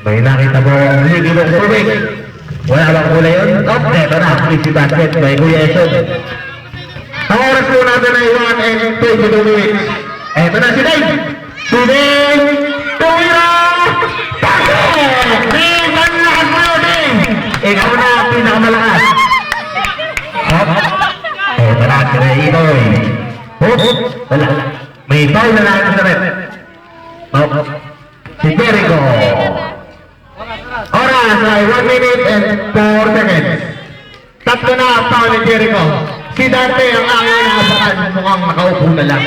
May nakita mo ang ligi ng tubig. Wala bang kulay yun? Eto na, easy basket by Kuya Eson. Ang oras po natin ay 1 and 22 minutes. Eto na si Dave. Si Dave! Tumira! Pasok! Dave, ang lakas mo yun, Dave! Ikaw na ang pinakamalakas. Hop! Eto na, si Ray. Hop! Wala. May foul na lang sa red. Hop! Si Jericho. Oras ay 1 minute and 4 seconds. Tatlo na ang foul ni Jericho. Si Dante ang ayaw na asakan. Mukhang nakaupo na lang.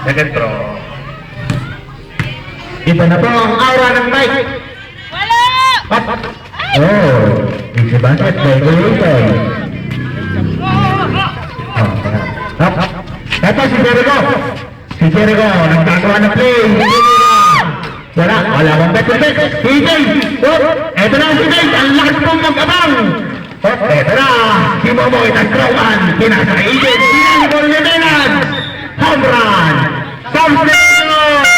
Second throw. Iba na po ang aura ng Mike. Wala! Oh, easy basket by Kuya. Ito si Jericho. Si Jericho, nagkagawa na play. Wala bang bet. CJ! Eto na si CJ, ang lakas pong mag-abang. Eto na, si Momoy nagtrawan. Pinasa kay EJ, sinalibol ni Menan. Home run! Substitution!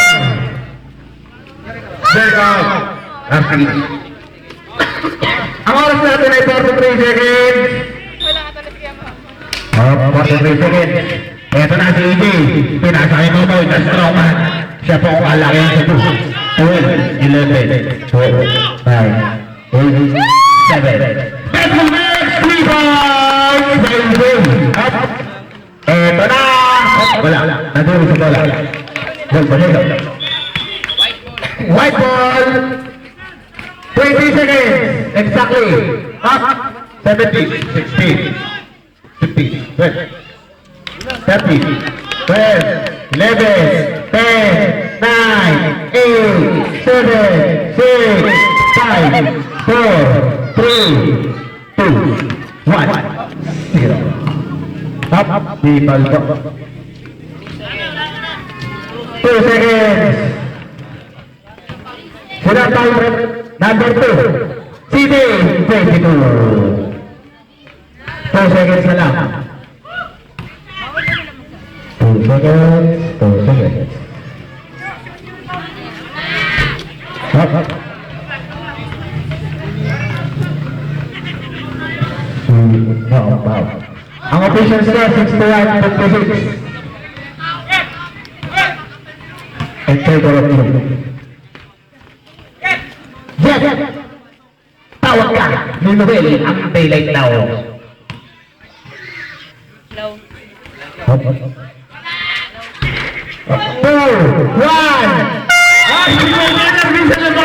Jericho, RC. Ang oras natin ay 43 seconds. Wala ka talaga siya mo. 43 seconds. Eto na si EJ. Pinasa kay Momoy nagtrawan. Siya po ang alakin sa 2, 11, 12, 5, 8, 7. Special next 3 points by Jim. Eto na. Wala. Naduro sa bola. White ball. 20 seconds. Exactly. Up. 17, 16, 15, 12, 13, 12, 11, 10, 9, 8, 7, 6, 5, 4, 3, 2, 1, 0. Up, people go. 2 seconds. Sudah time number 2. CD 22. 2 seconds na lang. 2 seconds. 2 seconds. Up. Ang officials na 61-56. Entry ko lang yun. Yes! Tawag ka! May Nobel ang daylight now. Low. 2, 1! Ay, hindi mo na nabisa na ba?